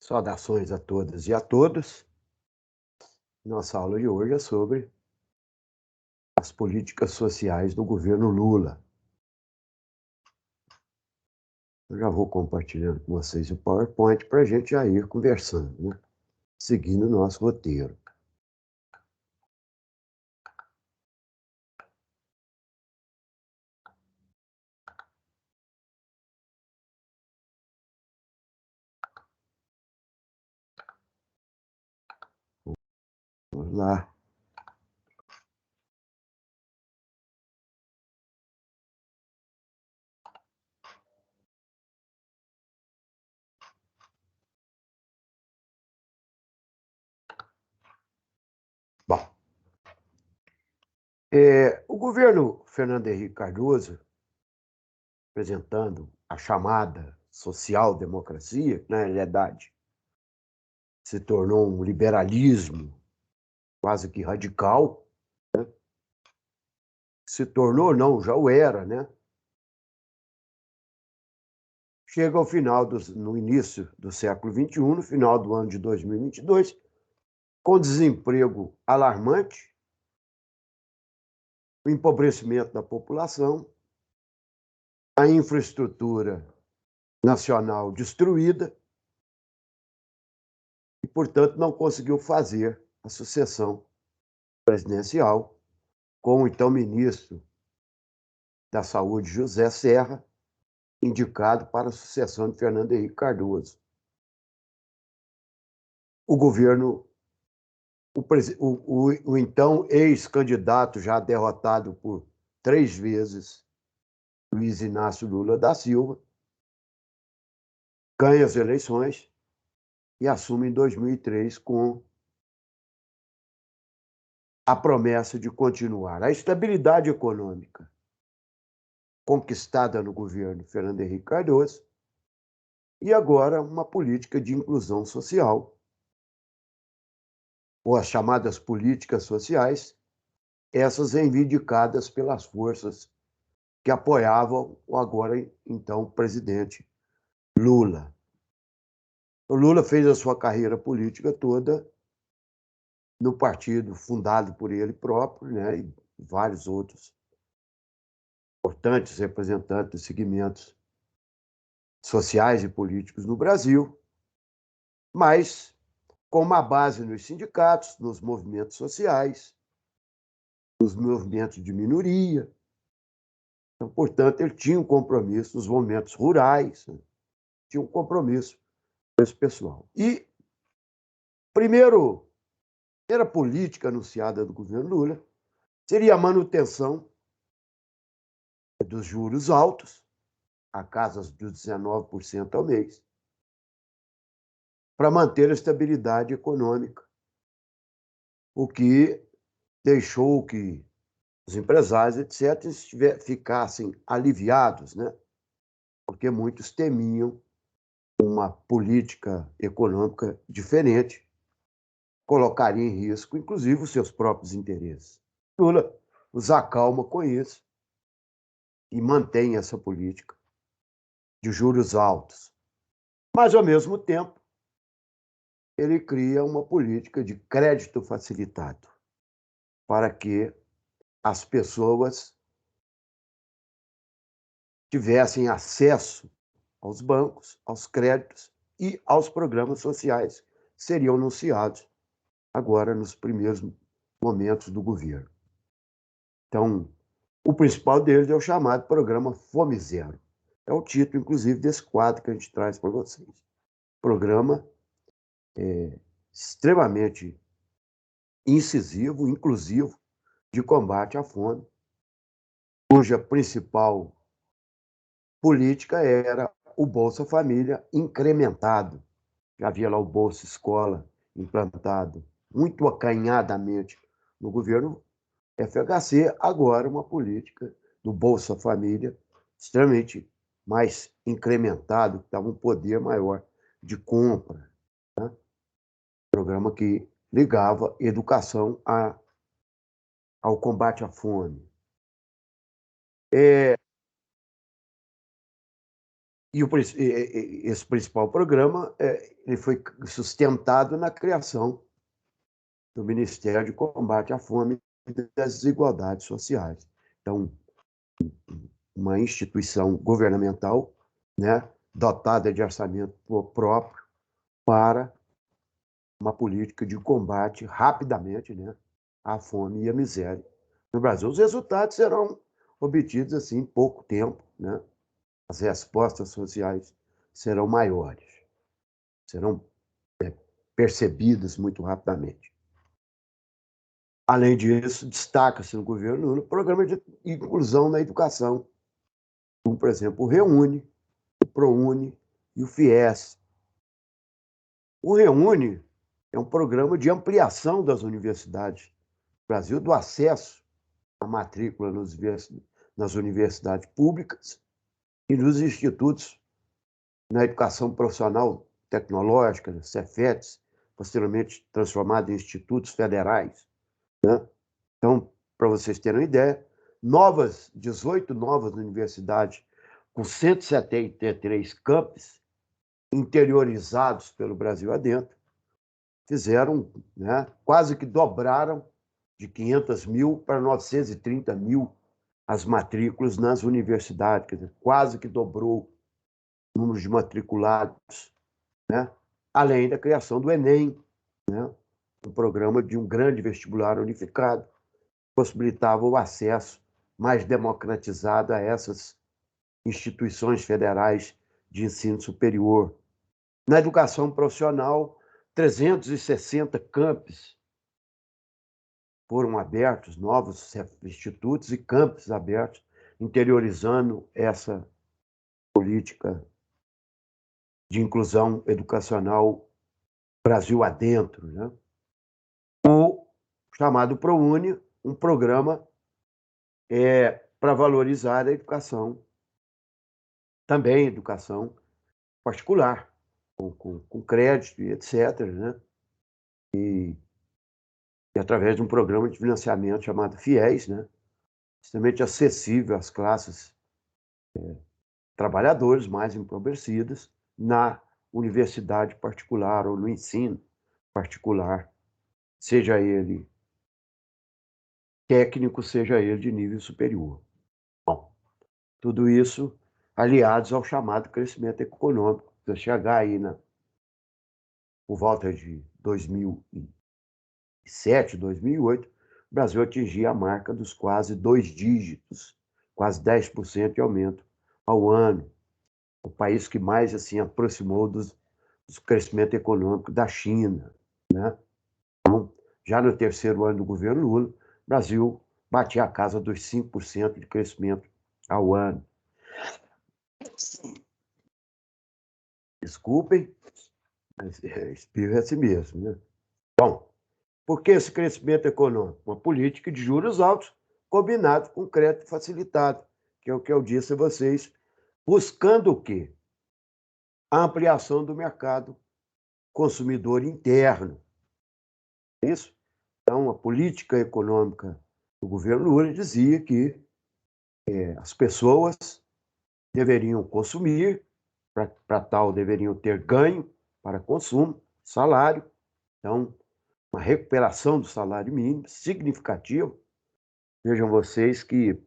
Saudações a todas e a todos. Nossa aula de hoje é sobre as políticas sociais do governo Lula. Eu já vou compartilhando com vocês o PowerPoint para a gente já ir conversando, né? Seguindo o nosso roteiro. Vamos lá. Bom, o governo Fernando Henrique Cardoso, apresentando a chamada social-democracia, na realidade, se tornou um liberalismo quase que radical, né? Se tornou, não, já o era, né? Chega ao final, no início do século XXI, no final do ano de 2022, com desemprego alarmante, o empobrecimento da população, a infraestrutura nacional destruída e, portanto, não conseguiu fazer a sucessão presidencial com o então ministro da Saúde, José Serra, indicado para a sucessão de Fernando Henrique Cardoso. O governo, o então ex-candidato, já derrotado por 3 vezes, Luiz Inácio Lula da Silva, ganha as eleições e assume em 2003 com a promessa de continuar a estabilidade econômica conquistada no governo Fernando Henrique Cardoso e agora uma política de inclusão social, ou as chamadas políticas sociais, essas reivindicadas pelas forças que apoiavam o agora então presidente Lula. O Lula fez a sua carreira política toda no partido fundado por ele próprio, né, e vários outros importantes representantes dos segmentos sociais e políticos no Brasil, mas com uma base nos sindicatos, nos movimentos sociais, nos movimentos de minoria. Então, portanto, ele tinha um compromisso nos movimentos rurais, né? Tinha um compromisso com esse pessoal. E primeira política anunciada do governo Lula seria a manutenção dos juros altos, a casa de 19% ao mês, para manter a estabilidade econômica, o que deixou que os empresários, etc., ficassem aliviados, né? Porque muitos temiam uma política econômica diferente, colocaria em risco, inclusive, os seus próprios interesses. Lula os acalma com isso e mantém essa política de juros altos. Mas, ao mesmo tempo, ele cria uma política de crédito facilitado para que as pessoas tivessem acesso aos bancos, aos créditos e aos programas sociais que seriam anunciados agora nos primeiros momentos do governo. Então, o principal deles é o chamado Programa Fome Zero. É o título, inclusive, desse quadro que a gente traz para vocês. Programa extremamente incisivo, inclusivo, de combate à fome, cuja principal política era o Bolsa Família incrementado. Já havia lá o Bolsa Escola implantado muito acanhadamente no governo FHC, agora uma política do Bolsa Família extremamente mais incrementado, que dava um poder maior de compra, né? Programa que ligava educação ao combate à fome. esse principal programa ele foi sustentado na criação do Ministério de Combate à Fome e das Desigualdades Sociais. Então, uma instituição governamental, né, dotada de orçamento próprio para uma política de combate rapidamente, né, à fome e à miséria no Brasil. Os resultados serão obtidos assim em pouco tempo, né? As respostas sociais serão maiores, serão percebidas muito rapidamente. Além disso, destaca-se no governo Lula o programa de inclusão na educação, como, por exemplo, o REUNE, o ProUni e o FIES. O REUNE é um programa de ampliação das universidades do Brasil, do acesso à matrícula nas universidades públicas e nos institutos na educação profissional tecnológica, Cefetes, posteriormente transformado em institutos federais, né? Então, para vocês terem uma ideia, 18 novas universidades com 173 campos interiorizados pelo Brasil adentro, fizeram, né, quase que dobraram de 500 mil para 930 mil as matrículas nas universidades, quer dizer, quase que dobrou o número de matriculados, né? Além da criação do Enem, né? Um programa de um grande vestibular unificado, possibilitava o acesso mais democratizado a essas instituições federais de ensino superior. Na educação profissional, 360 campos foram abertos, novos institutos e campos abertos, interiorizando essa política de inclusão educacional Brasil adentro, né? O chamado ProUni, um programa para valorizar a educação, também educação particular, com crédito e etc., né? E através de um programa de financiamento chamado FIES, né? Extremamente acessível às classes trabalhadores mais empobrecidas na universidade particular ou no ensino particular, seja ele técnico, seja ele de nível superior. Bom, tudo isso aliados ao chamado crescimento econômico. Se você chegar aí por volta de 2007, 2008, o Brasil atingia a marca dos quase 2 dígitos, quase 10% de aumento ao ano. O país que mais assim aproximou do crescimento econômico da China, né? Então, já no terceiro ano do governo Lula, o Brasil batia a casa dos 5% de crescimento ao ano. Desculpem, mas espirro é assim mesmo, né? Bom, por que esse crescimento econômico? Uma política de juros altos combinado com crédito facilitado, que é o que eu disse a vocês, buscando o quê? A ampliação do mercado consumidor interno. Isso? Então, a política econômica do governo Lula dizia que as pessoas deveriam consumir, para tal deveriam ter ganho para consumo, salário. Então, uma recuperação do salário mínimo significativa. Vejam vocês que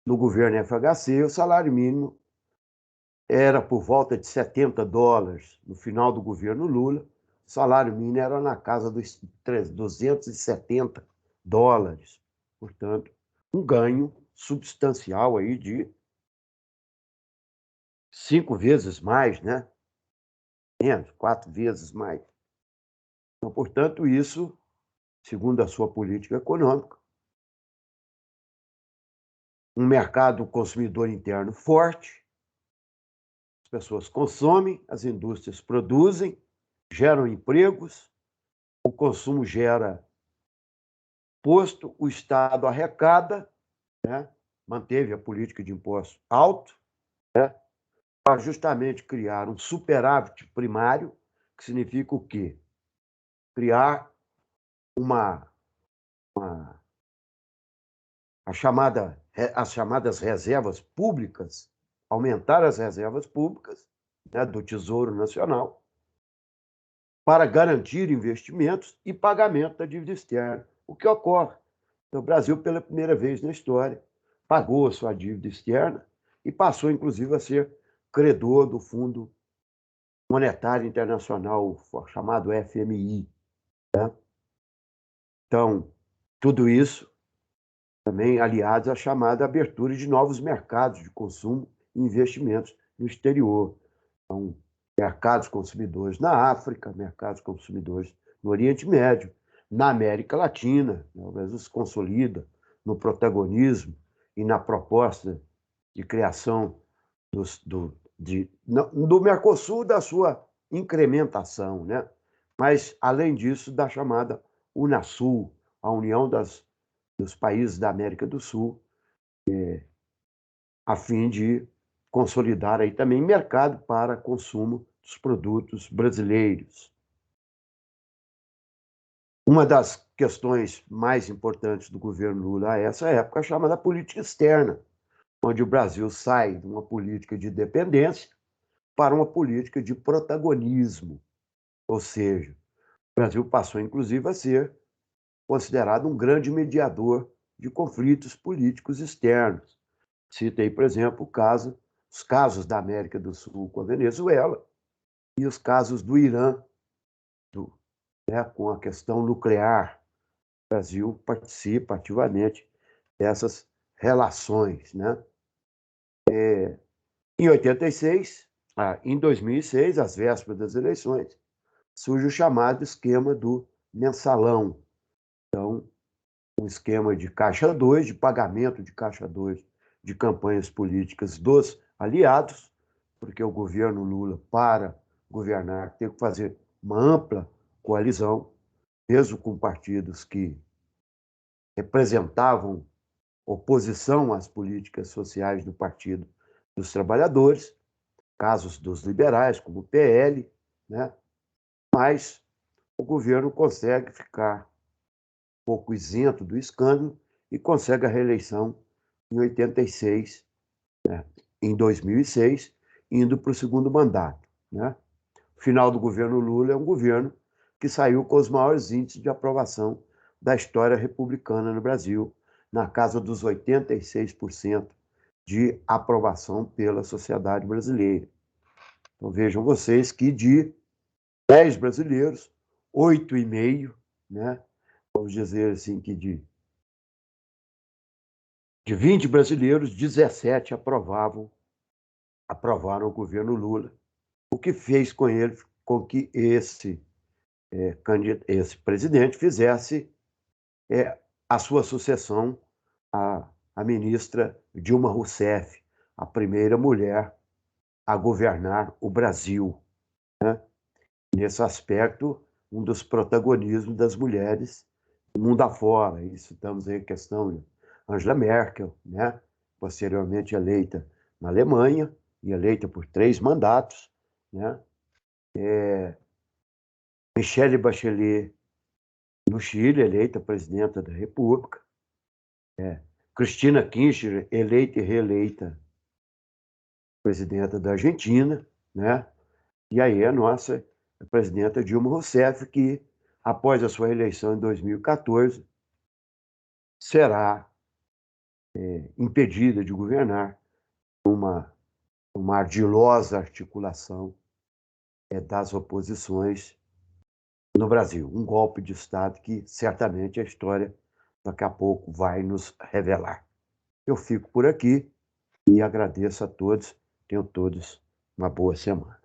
no governo FHC o salário mínimo era por volta de $70. No final do governo Lula, o salário mínimo era na casa dos $270. Portanto, um ganho substancial aí de 5 vezes mais, né? 4 vezes mais. Então, portanto, isso, segundo a sua política econômica, um mercado consumidor interno forte, as pessoas consomem, as indústrias produzem, geram empregos, o consumo gera posto, o Estado arrecada, né? Manteve a política de imposto alto, né? Para justamente criar um superávit primário, que significa o quê? Criar uma as chamadas reservas públicas aumentar as reservas públicas, né, do Tesouro Nacional para garantir investimentos e pagamento da dívida externa. O que ocorre? O Brasil, pela primeira vez na história, pagou a sua dívida externa e passou, inclusive, a ser credor do Fundo Monetário Internacional, chamado FMI. Né? Então, tudo isso também aliados à chamada abertura de novos mercados de consumo e investimentos no exterior. Então, mercados consumidores na África, mercados consumidores no Oriente Médio, na América Latina, o Brasil se consolida no protagonismo e na proposta de criação do Mercosul, da sua incrementação, né? Mas, além disso, da chamada Unasul, a União dos Países da América do Sul, a fim de consolidar aí também mercado para consumo dos produtos brasileiros. Uma das questões mais importantes do governo Lula a essa época é a chamada política externa, onde o Brasil sai de uma política de dependência para uma política de protagonismo, ou seja, o Brasil passou inclusive a ser considerado um grande mediador de conflitos políticos externos. Citei, por exemplo, os casos da América do Sul com a Venezuela e os casos do Irã, né, com a questão nuclear. O Brasil participa ativamente dessas relações. Né? Em 86, em 2006, às vésperas das eleições, surge o chamado esquema do mensalão. Então, um esquema de caixa 2, de pagamento de caixa 2 de campanhas políticas dos aliados, porque o governo Lula, para governar, tem que fazer uma ampla coalizão, mesmo com partidos que representavam oposição às políticas sociais do Partido dos Trabalhadores, casos dos liberais, como o PL, né? Mas o governo consegue ficar um pouco isento do escândalo e consegue a reeleição em 86, né? Em 2006, indo para o segundo mandato. Né? O final do governo Lula é um governo que saiu com os maiores índices de aprovação da história republicana no Brasil, na casa dos 86% de aprovação pela sociedade brasileira. Então vejam vocês que de 10 brasileiros, 8,5, né? Vamos dizer assim que de 20 brasileiros, 17 aprovaram o governo Lula, o que fez com que esse presidente fizesse a sua sucessão à ministra Dilma Rousseff, a primeira mulher a governar o Brasil. Né? Nesse aspecto, um dos protagonismos das mulheres do mundo afora. E citamos aí a questão de Angela Merkel, né? Posteriormente eleita na Alemanha, e eleita por 3 mandatos. Né? Michelle Bachelet, no Chile, eleita presidenta da República. Cristina Kirchner, eleita e reeleita presidenta da Argentina. Né? E aí a nossa presidenta Dilma Rousseff, que, após a sua eleição em 2014, será impedida de governar uma ardilosa articulação das oposições no Brasil. Um golpe de Estado que certamente a história daqui a pouco vai nos revelar. Eu fico por aqui e agradeço a todos. Tenham todos uma boa semana.